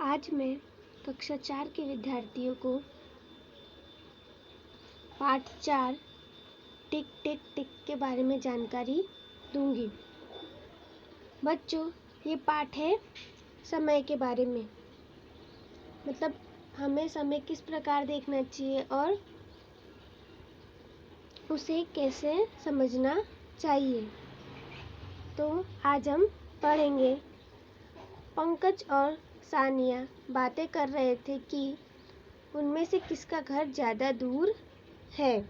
आज मैं कक्षा 4 के विद्यार्थियों को पाठ 4 टिक टिक टिक के बारे में जानकारी दूंगी। बच्चों, ये पाठ है समय के बारे में, मतलब हमें समय किस प्रकार देखना चाहिए और उसे कैसे समझना चाहिए। तो आज हम पढ़ेंगे। पंकज और सानिया बातें कर रहे थे कि उनमें से किसका घर ज़्यादा दूर है।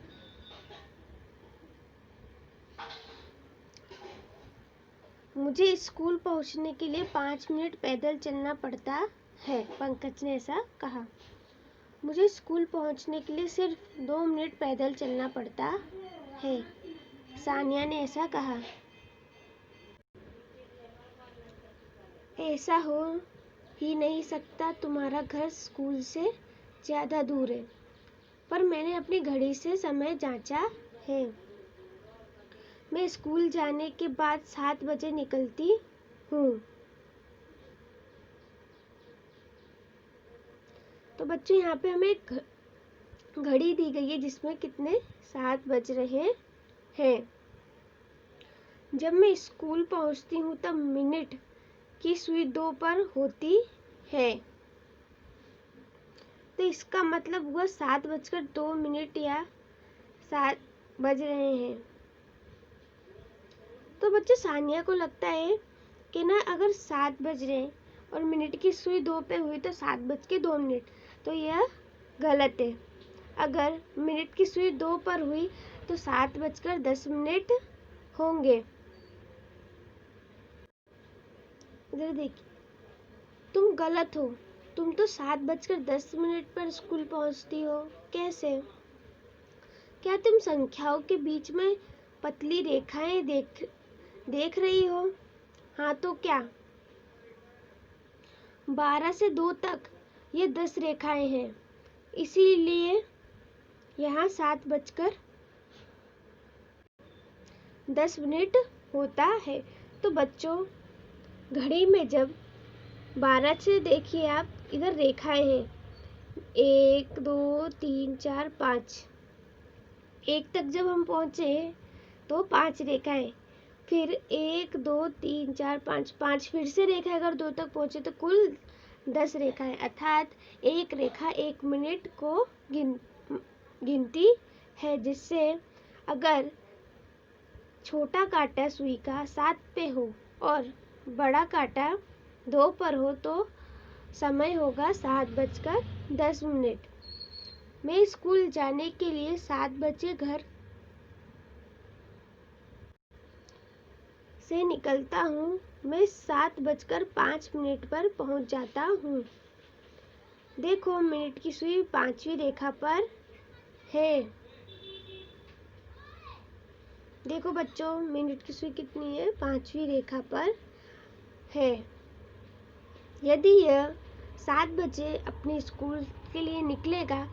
मुझे स्कूल पहुंचने के लिए 5 मिनट पैदल चलना पड़ता है, पंकज ने ऐसा कहा। मुझे स्कूल पहुंचने के लिए सिर्फ 2 मिनट पैदल चलना पड़ता है, सानिया ने ऐसा कहा। ऐसा हो ही नहीं सकता, तुम्हारा घर स्कूल से ज़्यादा दूर है। पर मैंने अपनी घड़ी से समय जांचा है। मैं स्कूल जाने के बाद 7 बजे निकलती हूँ। तो बच्चों, यहाँ पे हमें एक घड़ी दी गई है जिसमें कितने 7 बज रहे हैं। जब मैं स्कूल पहुँचती हूँ तब मिनट की सुई 2 पर होती है। तो इसका मतलब हुआ 7:02 या 7 बज रहे हैं। तो बच्चे, सानिया को लगता है कि ना अगर 7 बज रहे हैं और मिनट की सुई 2 पे हुई तो 7:02, तो यह गलत है। अगर मिनट की सुई 2 पर हुई तो 7:10 होंगे। इधर देखिए, तुम गलत हो। तुम तो 7:10 पर स्कूल पहुंचती हो। कैसे? क्या तुम संख्याओं के बीच में पतली रेखाएं देख रही हो? हाँ तो क्या? 12 से 2 तक ये 10 रेखाएं हैं, इसीलिए यहाँ 7:10 होता है। तो बच्चों, घड़ी में जब 12 से देखिए आप, इधर रेखाएं हैं 1 2 3 4 5। 1 तक जब हम पहुंचे तो 5 रेखाएं, फिर 1 2 3 4 5 फिर से रेखा, अगर 2 तक पहुंचे तो कुल 10 रेखाएं, अर्थात एक रेखा 1 मिनट को गिनती है। जिससे अगर छोटा कांटा सुई का 7 पे हो और बड़ा कांटा 2 पर हो तो समय होगा 7:10। मैं स्कूल जाने के लिए 7 बजे घर से निकलता हूँ। मैं 7:05 पर पहुँच जाता हूँ। देखो, मिनट की सुई 5वीं रेखा पर है। देखो बच्चों, मिनट की सुई कितनी है? 5वीं रेखा पर है। यदि यह 7 बजे अपने स्कूल के लिए निकलेगा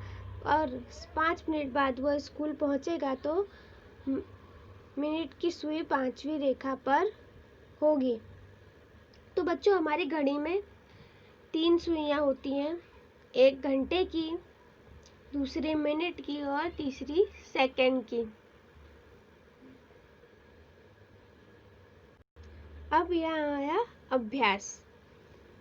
और 5 मिनट बाद वह स्कूल पहुंचेगा तो मिनट की सुई 5वीं रेखा पर होगी। तो बच्चों, हमारी घड़ी में 3 सुइयां होती हैं, एक घंटे की, दूसरी मिनट की और तीसरी सेकंड की। अब यहाँ आया अभ्यास।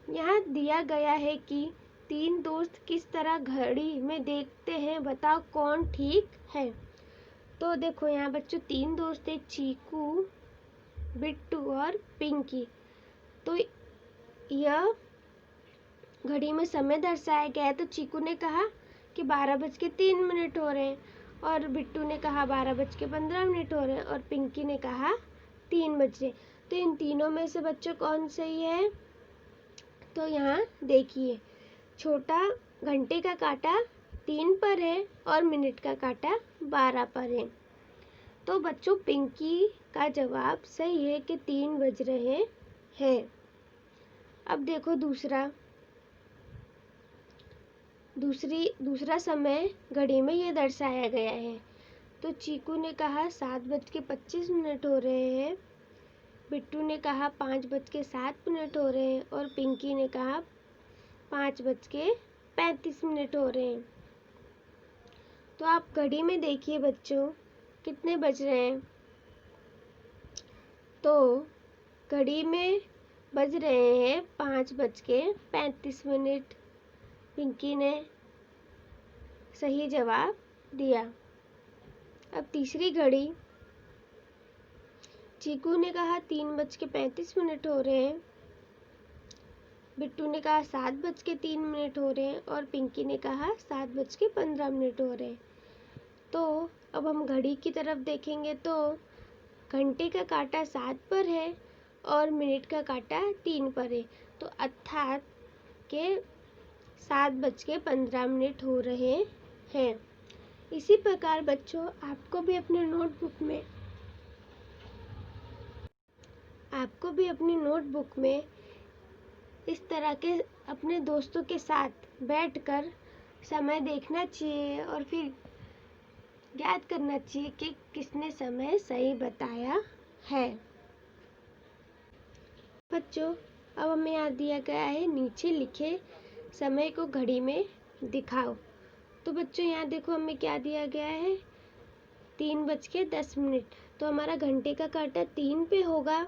यहाँ दिया गया है कि 3 दोस्त किस तरह घड़ी में देखते हैं, बताओ कौन ठीक है। तो देखो यहाँ बच्चों, 3 दोस्त हैं, चीकू, बिट्टू और पिंकी। तो यह घड़ी में समय दर्शाया गया है। तो चीकू ने कहा कि 12:03 हो रहे हैं और बिट्टू ने कहा 12:15 हो रहे हैं और पिंकी ने कहा 3 बज रहे। तो इन तीनों में से बच्चों कौन सही है? तो यहाँ देखिए, छोटा घंटे का कांटा 3 पर है और मिनट का कांटा 12 पर है। तो बच्चों, पिंकी का जवाब सही है कि 3 बज रहे हैं। अब देखो दूसरा समय घड़ी में ये दर्शाया गया है। तो चीकू ने कहा 7:25 हो रहे हैं, बिट्टू ने कहा 5:07 हो रहे हैं और पिंकी ने कहा 5:35 हो रहे हैं। तो आप घड़ी में देखिए बच्चों कितने बज रहे हैं। तो घड़ी में बज रहे हैं 5:35। पिंकी ने सही जवाब दिया। अब तीसरी घड़ी, चीकू ने कहा 3:35 हो रहे हैं, बिट्टू ने कहा 7:03 हो रहे हैं और पिंकी ने कहा 7:15 हो रहे हैं। तो अब हम घड़ी की तरफ देखेंगे तो घंटे का काटा 7 पर है और मिनट का काटा 3 पर है। तो अर्थात के 7:15 हो रहे हैं। इसी प्रकार बच्चों आपको भी अपनी नोटबुक में इस तरह के अपने दोस्तों के साथ बैठकर समय देखना चाहिए और फिर याद करना चाहिए कि किसने समय सही बताया है। बच्चों अब हमें यहाँ दिया गया है नीचे लिखे समय को घड़ी में दिखाओ। तो बच्चों यहाँ देखो हमें क्या दिया गया है, 3:10। तो हमारा घंटे का कांटा 3 पे होगा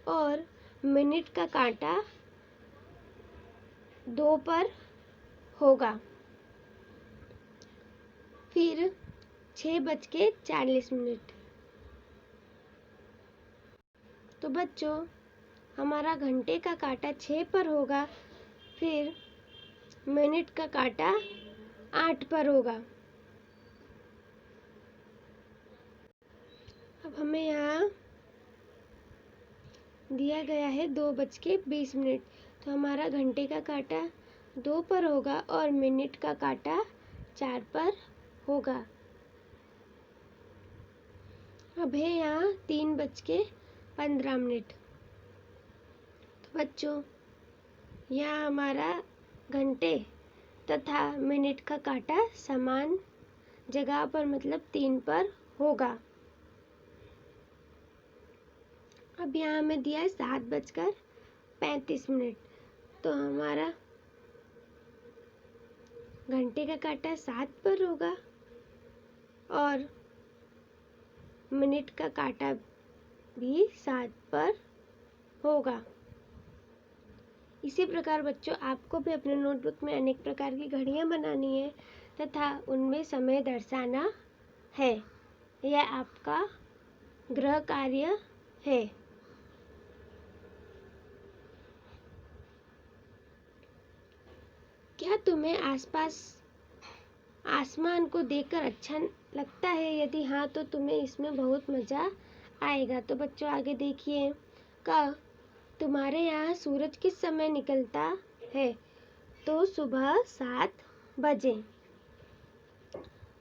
और मिनट का कांटा 2 पर होगा। फिर 6:40। तो बच्चों हमारा घंटे का कांटा 6 पर होगा, फिर मिनट का कांटा 8 पर होगा। अब हमें यहाँ दिया गया है 2:20। तो हमारा घंटे का कांटा 2 पर होगा और मिनट का कांटा 4 पर होगा। अब है यहाँ 3:15। तो बच्चों यहाँ हमारा घंटे तथा मिनट का कांटा समान जगह पर मतलब 3 पर होगा। अब यहाँ हमें दिया है 7:35। तो हमारा घंटे का कांटा 7 पर होगा और मिनट का कांटा भी 7 पर होगा। इसी प्रकार बच्चों आपको भी अपने नोटबुक में अनेक प्रकार की घड़ियाँ बनानी है तथा उनमें समय दर्शाना है। यह आपका गृह कार्य है। क्या तुम्हें आसपास आसमान को देखकर अच्छा लगता है? यदि हाँ तो तुम्हें इसमें बहुत मज़ा आएगा। तो बच्चों आगे देखिए, का तुम्हारे यहाँ सूरज किस समय निकलता है? तो सुबह 7 बजे।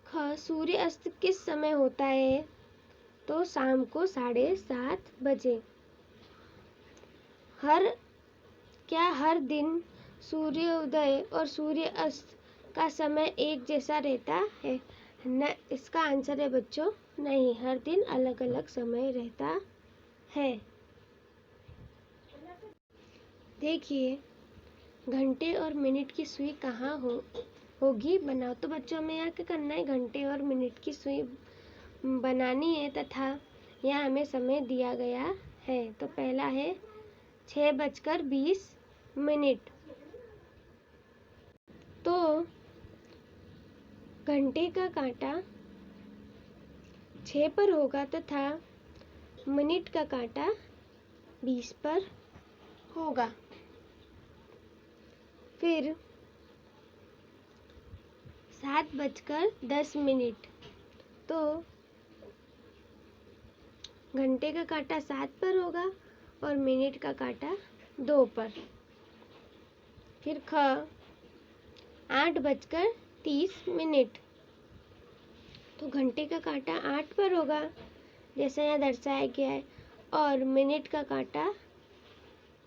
ख सूर्य अस्त किस समय होता है? तो शाम को 7:30 बजे। क्या हर दिन सूर्योदय और सूर्य अस्त का समय एक जैसा रहता है? न, इसका आंसर है बच्चों नहीं, हर दिन अलग अलग समय रहता है। देखिए घंटे और मिनट की सुई कहाँ होगी बनाओ। तो बच्चों हमें यहाँ क्या करना है, घंटे और मिनट की सुई बनानी है तथा यहाँ हमें समय दिया गया है। तो पहला है 6:20। तो घंटे का कांटा 6 पर होगा तथा मिनट का कांटा 20 पर होगा। फिर 7:10। तो घंटे का कांटा 7 पर होगा और मिनट का कांटा 2 पर। फिर 8:30। तो घंटे का कांटा 8 पर होगा जैसा यहाँ दर्शाया गया है और मिनट का कांटा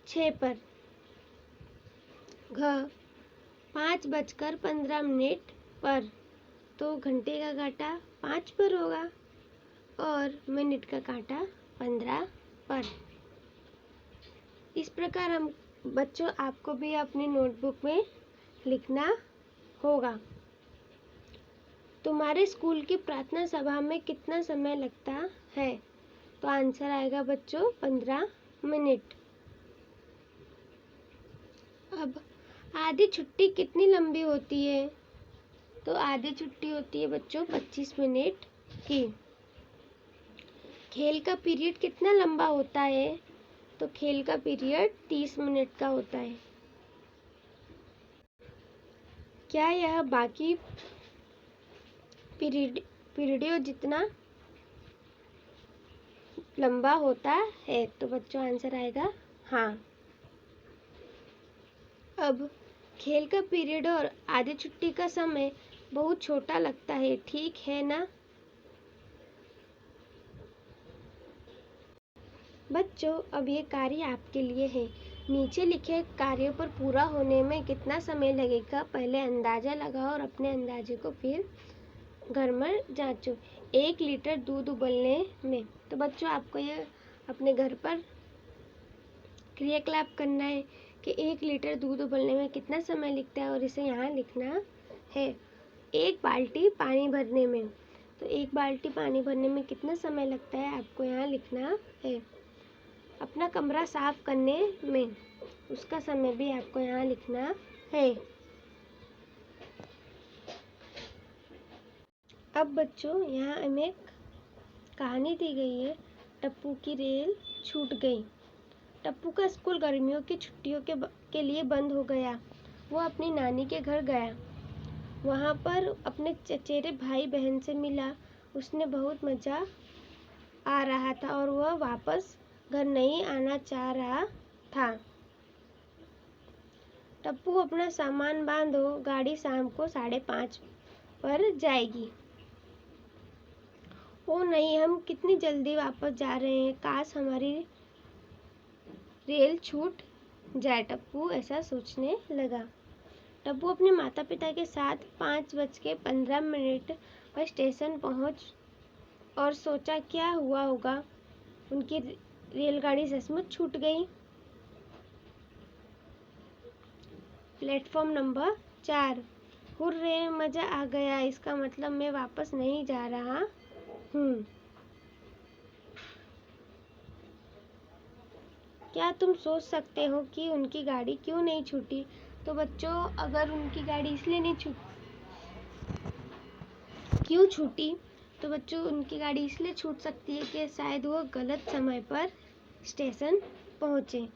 6 पर। 5:15 पर। तो घंटे का कांटा 5 पर होगा और मिनट का कांटा 15 पर। इस प्रकार हम बच्चों आपको भी अपनी नोटबुक में लिखना होगा। तुम्हारे स्कूल की प्रार्थना सभा में कितना समय लगता है? तो आंसर आएगा बच्चों 15 मिनट। अब आधी छुट्टी कितनी लंबी होती है? तो आधी छुट्टी होती है बच्चों 25 मिनट की। खेल का पीरियड कितना लंबा होता है? तो खेल का पीरियड 30 मिनट का होता है। क्या यह बाकी पीरियडों जितना लंबा होता है? तो बच्चों आंसर आएगा हाँ। अब खेल का पीरियड और आधी छुट्टी का समय बहुत छोटा लगता है, ठीक है ना? बच्चों अब ये कार्य आपके लिए है। नीचे लिखे कार्य पर पूरा होने में कितना समय लगेगा पहले अंदाजा लगाओ और अपने अंदाजे को फिर घर में जांचो। 1 लीटर दूध उबलने में। तो बच्चों आपको ये अपने घर पर क्रियाकलाप करना है कि 1 लीटर दूध उबलने में कितना समय लगता है और इसे यहाँ लिखना है। 1 बाल्टी पानी भरने में। तो 1 बाल्टी पानी भरने में कितना समय लगता है आपको यहाँ लिखना है। अपना कमरा साफ करने में उसका समय भी आपको यहाँ लिखना है। अब बच्चों यहाँ हमें एक कहानी दी गई है, टप्पू की रेल छूट गई। टप्पू का स्कूल गर्मियों की छुट्टियों के लिए बंद हो गया। वो अपनी नानी के घर गया। वहाँ पर अपने चचेरे भाई बहन से मिला। उसने बहुत मज़ा आ रहा था और वह वापस घर नहीं आना चाह रहा था। टप्पू अपना सामान बांधो, गाड़ी शाम को 5:30 पर जाएगी। ओ नहीं, हम कितनी जल्दी वापस जा रहे हैं, काश हमारी रेल छूट जाए। टप्पू ऐसा सोचने लगा। टप्पू अपने माता पिता के साथ 5:15 पर स्टेशन पहुंच और सोचा क्या हुआ होगा, उनकी रेलगाड़ी सचमुच छूट गई। Platform number 4। हुर्रे, मजा आ गया, इसका मतलब मैं वापस नहीं जा रहा हूँ। क्या तुम सोच सकते हो कि उनकी गाड़ी क्यों नहीं छूटी? तो बच्चों अगर उनकी गाड़ी इसलिए नहीं क्यों छूटी, तो बच्चों उनकी गाड़ी इसलिए छूट सकती है कि शायद वो गलत समय पर स्टेशन पहुंचे।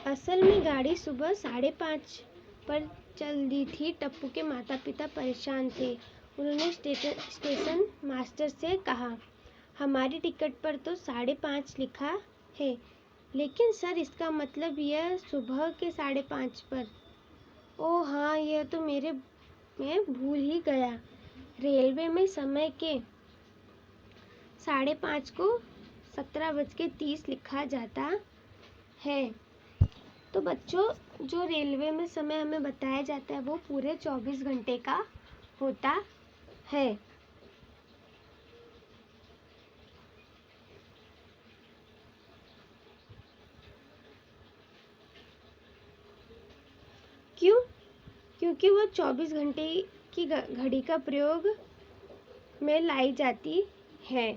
असल में गाड़ी सुबह 5:30 पर चल दी थी। टप्पू के माता पिता परेशान थे। उन्होंने स्टेशन मास्टर से कहा, हमारी टिकट पर तो 5:30 लिखा है, लेकिन सर इसका मतलब यह सुबह के 5:30 पर। ओह हाँ, यह तो मैं भूल ही गया। रेलवे में समय के 5:30 को 17:30 लिखा जाता है। तो बच्चों जो रेलवे में समय हमें बताया जाता है वो पूरे 24 घंटे का होता है। क्यों? क्योंकि वो 24 घंटे की घड़ी का प्रयोग में लाई जाती है।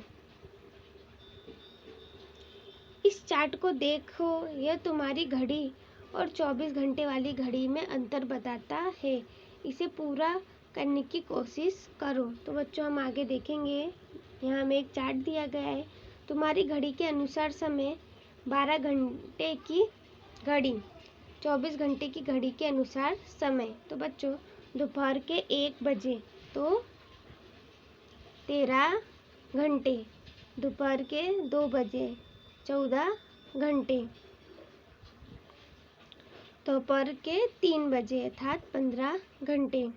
इस चार्ट को देखो, यह तुम्हारी घड़ी और 24 घंटे वाली घड़ी में अंतर बताता है। इसे पूरा करने की कोशिश करो। तो बच्चों हम आगे देखेंगे। यहाँ हमें एक चार्ट दिया गया है। तुम्हारी घड़ी के अनुसार समय 12 घंटे की घड़ी, 24 घंटे की घड़ी के अनुसार समय। तो बच्चों दोपहर के 1 बजे तो 13 घंटे, दोपहर के 2 बजे 14 घंटे, दोपहर के 3 बजे अर्थात 15 घंटे,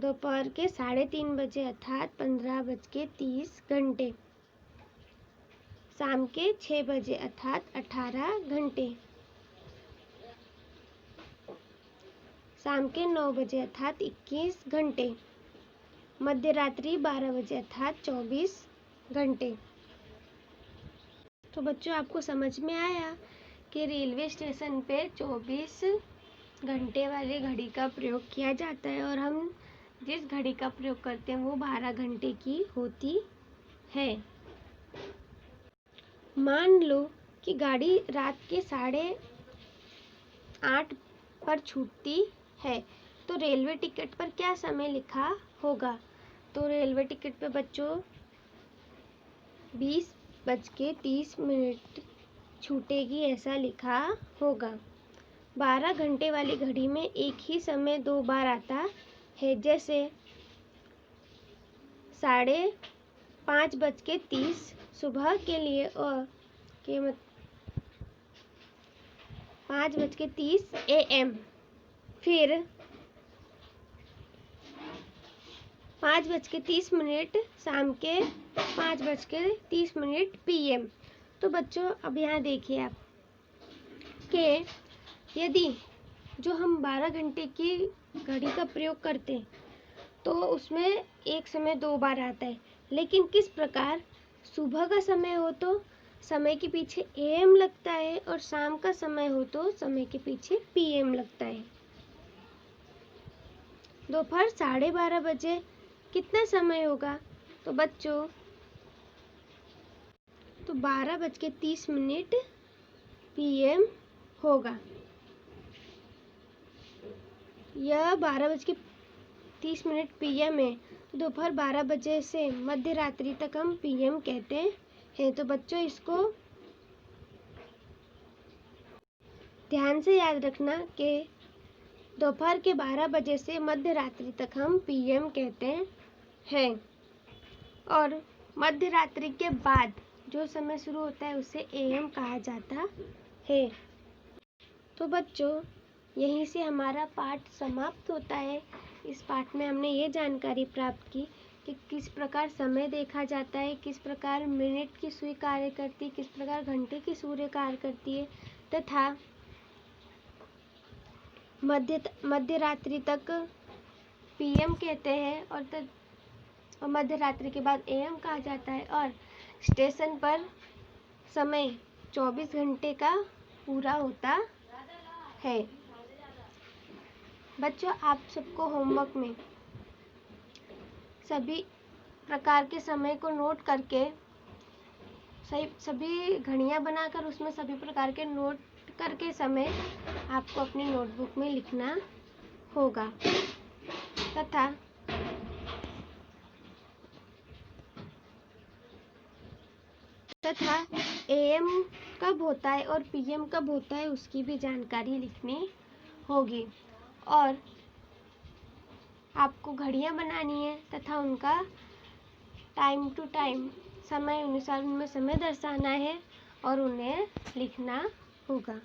दोपहर के 3:30 बजे अर्थात 15:30 घंटे, शाम के 6 बजे अर्थात 18 घंटे, शाम के 9 बजे अर्थात 21 घंटे, मध्य रात्रि 12 बजे अर्थात 24 घंटे। तो बच्चों आपको समझ में आया कि रेलवे स्टेशन पे 24 घंटे वाली घड़ी का प्रयोग किया जाता है और हम जिस घड़ी का प्रयोग करते हैं वो 12 घंटे की होती है। मान लो कि गाड़ी रात के 8:30 पर छूटती है, तो रेलवे टिकट पर क्या समय लिखा होगा? तो रेलवे टिकट पे बच्चों 20:30 छूटेगी ऐसा लिखा होगा। 12 घंटे वाली घड़ी में एक ही समय 2 बार आता है, जैसे 5:30 सुबह के लिए और 5:30 AM, फिर 5:30 शाम के 5:30 PM। तो बच्चों अब यहाँ देखिए आप कि यदि जो हम 12 घंटे की घड़ी का प्रयोग करते हैं तो उसमें एक समय 2 बार आता है, लेकिन किस प्रकार सुबह का समय हो तो समय के पीछे AM लगता है और शाम का समय हो तो समय के पीछे PM लगता है। दोपहर 12:30 बजे कितना समय होगा? तो बच्चों 12:30 PM होगा। यह 12:30 PM है। दोपहर 12 बजे से मध्य रात्रि तक हम PM कहते हैं। तो बच्चों इसको ध्यान से याद रखना कि दोपहर के 12 बजे से मध्य रात्रि तक हम PM कहते हैं और मध्य रात्रि के बाद जो समय शुरू होता है उसे AM कहा जाता है। तो बच्चों यहीं से हमारा पाठ समाप्त होता है। इस पाठ में हमने ये जानकारी प्राप्त की कि किस प्रकार समय देखा जाता है, किस प्रकार मिनट की सुई कार्य करती है, किस प्रकार घंटे की सुई कार्य करती है तथा मध्य रात्रि तक PM कहते हैं और मध्य रात्रि के बाद AM कहा जाता है और स्टेशन पर समय 24 घंटे का पूरा होता है। बच्चों आप सबको होमवर्क में सभी प्रकार के समय को नोट करके सभी घड़ियां बनाकर उसमें सभी प्रकार के नोट करके समय आपको अपनी नोटबुक में लिखना होगा तथा AM कब होता है और PM कब होता है उसकी भी जानकारी लिखनी होगी और आपको घड़ियां बनानी है तथा उनका टाइम टू टाइम समय अनुसार उनमें समय दर्शाना है और उन्हें लिखना होगा।